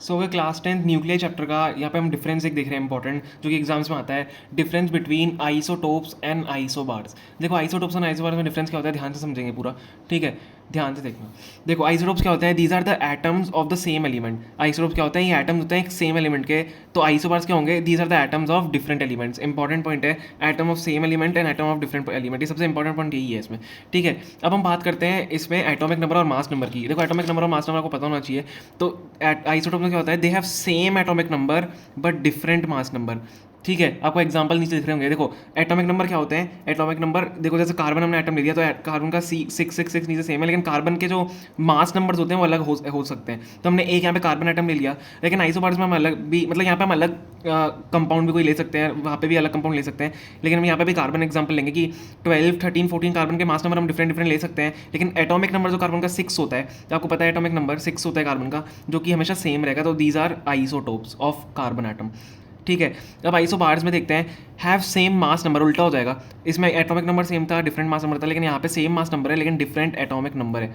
सो अगर class 10th nuclear chapter का यहाँ पे हम डिफरेंस एक देख रहे हैं इंपॉर्टेंट, जो कि एग्जाम्स में आता है, difference between isotopes and isobars. देखो आइसोटोप्स एंड आइसोबार्स में डिफरेंस क्या होता है, ध्यान से समझेंगे पूरा, ठीक है, ध्यान से देखना। देखो आइसोटोप्स क्या होता है, these are the atoms of the same element. Isotopes क्या होता है, ये एटम्स होते हैं एक सेम एलिमेंट के। तो आइसोबार्स क्या होंगे, these are the atoms of different elements. Important point है, atom of same element and atom of different element, ये सबसे इंपॉर्टेंट पॉइंट यही है इसमें, ठीक है। अब हम बात करते हैं इसमें एटॉमिक नंबर और मास नंबर की। देखो एटॉमिक नंबर और मास नंबर आपको पता होना चाहिए। तो आइसोटोप में क्या होता है, they have same atomic number but different mass number, ठीक है। आपको एग्जांपल नीचे दिख रहे होंगे। देखो एटॉमिक नंबर क्या होते हैं, एटॉमिक नंबर देखो जैसे कार्बन हमने एटम ले लिया, तो कार्बन का C666 नीचे सेम है, लेकिन कार्बन के जो मास नंबर्स होते हैं वो अलग हो सकते हैं। तो हमने एक यहाँ पे कार्बन एटम ले लिया, लेकिन आइसोबार्स में हम अलग भी, मतलब यहाँ पे हम अलग कंपाउंड भी कोई ले सकते हैं, वहाँ पे भी अलग कंपाउंड ले सकते हैं। लेकिन हम यहाँ पे भी कार्बन एग्जाम्पल लेंगे कि 12, 13, 14 कार्बन के मास नंबर हम डिफरेंट ले सकते हैं, लेकिन एटॉमिक नंबर जो कार्बन का 6 होता है, तो आपको पता है एटॉमिक नंबर 6 होता है कार्बन का, जो कि हमेशा सेम रहेगा। तो these are isotopes of carbon atom, ठीक है। अब आइसोबार्स में देखते हैं, हैव सेम मास नंबर, उल्टा हो जाएगा। इसमें एटॉमिक नंबर सेम था, डिफरेंट मास नंबर था, लेकिन यहाँ पे सेम मास नंबर है लेकिन डिफरेंट एटॉमिक नंबर है,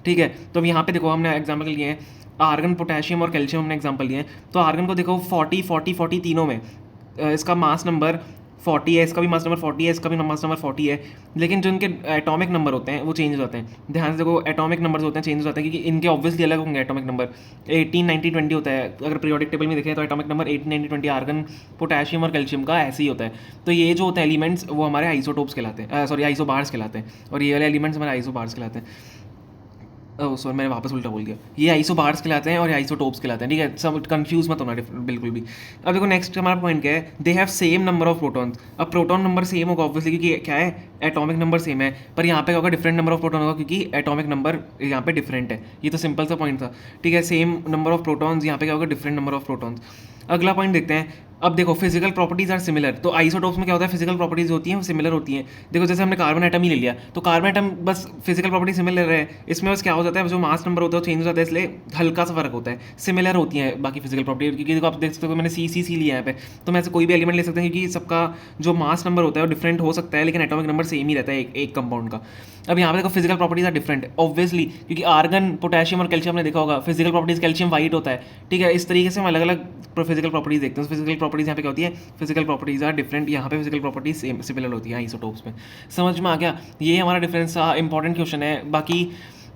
ठीक है। तो अब यहाँ पे देखो हमने एग्जाम्पल लिए हैं, आर्गन, पोटेशियम और कैल्शियम हमने एग्जाम्पल लिए हैं। तो आर्गन को देखो 40 40 40 तीनों में इसका मास नंबर 40 है, इसका भी मास नंबर 40 है, इसका भी मास नंबर 40 है, लेकिन जो इनके एटॉमिक नंबर होते हैं वो चेंज हो जाते हैं। ध्यान से देखो एटॉमिक नंबर्स होते हैं चेंज हो जाते हैं, क्योंकि इनके ऑब्वियसली अलग होंगे एटॉमिक नंबर। 18, 90, 20 होता है। अगर पीरियोडिक टेबल में देखें तो एटॉमिक नंबर 18, 90, 20 आर्गन, पोटेशियम और कैल्शियम का ऐसे ही होता है। तो ये जो होते हैं एलिमेंट्स वो हमारे आइसोटोप्स कहलाते हैं, सॉरी आइसोबार्स कहलाते हैं, और ये वाले एलिमेंट्स हमारे आइसोबार्स कहलाते हैं। ओह सॉरी, मैंने वापस उल्टा बोल दिया। ये आइसोबार्स कहलाते हैं और ये आइसोटोप्स कहलाते हैं, ठीक है। सब कंफ्यूज मत होना बिल्कुल भी। अब देखो नेक्स्ट हमारा पॉइंट क्या है, they have same number of protons. अब प्रोटॉन नंबर सेम होगा ऑब्वियसली, क्योंकि क्या है, एटॉमिक नंबर सेम है, पर यहाँ पे क्या होगा, डिफरेंट नंबर ऑफ प्रोटॉन होगा, क्योंकि एटॉमिक नंबर यहाँ पे डिफरेंट है। ये तो सिंपल सा पॉइंट था, ठीक है। सेम नंबर ऑफ प्रोटॉन्स, यहाँ पे क्या होगा, डिफरेंट नंबर ऑफ प्रोटॉन्स। अगला पॉइंट देखते हैं। अब देखो फिजिकल प्रॉपर्टीज आर सिमिलर। तो आइसोटोप्स में क्या होता है, फिजिकल प्रॉपर्टीज होती हैं वो सिमिलर होती हैं। देखो जैसे हमने कार्बन एटम ही ले लिया, तो कार्बन एटम बस फिजिकल प्रॉपर्टी सिमिलर है, इसमें बस क्या हो जाता है, जो मास नंबर होता है वो चेंज हो जाता है, इसलिए हल्का सा फर्क होता है। सिमिलर होती हैं बाकी फिजिकल प्रॉपर्टी, क्योंकि देखो आप देख सकते हो मैंने सी लिया यहाँ पे, तो मैं ऐसे कोई भी एलिमेंट ले सकता हूँ, क्योंकि सबका जो मास नंबर होता है वो डिफरेंट हो सकता है, लेकिन एटॉमिक नंबर सेम ही रहता है एक कंपाउंड का। अब यहाँ पे देखो physical properties are different obviously, क्योंकि आर्गन, पोटेशियम और कैल्शियम ने देखा होगा, फिजिकल प्रॉपर्टीज कैल्शियम वाइट होता है, ठीक है। इस तरीके से हम अलग अलग फिजिकल प्रॉपर्टीज देखते हैं। फिजिकल प्रॉपर्टीज यहाँ पे क्या होती है, फिजिकल प्रॉपर्टीज आर डिफरेंट, यहाँ पे फिजिकल प्रॉपर्टीज सेम सिमिलर होती है आइसोटोप्स में। समझ में आ गया, ये हमारा डिफरेंस था, इंपॉर्टेंट क्वेश्चन है। बाकी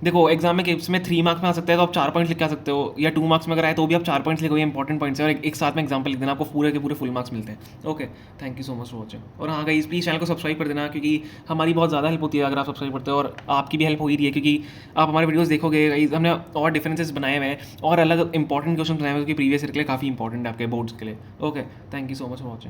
देखो एग्जाम में इसमें 3 मार्क्स में आ सकता है, तो आप 4 पॉइंट्स लिख के आ सकते हो, या 2 मार्क्स में अगर आए तो भी आप 4 पॉइंट्स लिखो, ये इंपॉर्टेंट पॉइंट्स है, और एक साथ में एग्जाम्पल लिख देना, आपको पूरे के पूरे फुल मार्क्स मिलते हैं। Okay, thank you so much for watching. और हाँ गाइस, प्लीज़ चैनल को सब्सक्राइब कर देना, क्योंकि हमारी बहुत ज़्यादा हेल्प होती है अगर आप सब्सक्राइब करते हो, और आपकी भी हेल्प हो ही रही है, क्योंकि आप हमारे वीडियोस देखोगे गाइस, हमने और डिफरेंसेस बनाए हुए हैं और अलग इंपॉर्टेंट क्वेश्चन बनाए हुए हैं, क्योंकि प्रीवियस ईयर के लिए काफ़ी इंपॉर्टेंट है आपके बोर्ड्स के लिए। Okay, thank you so much for watching.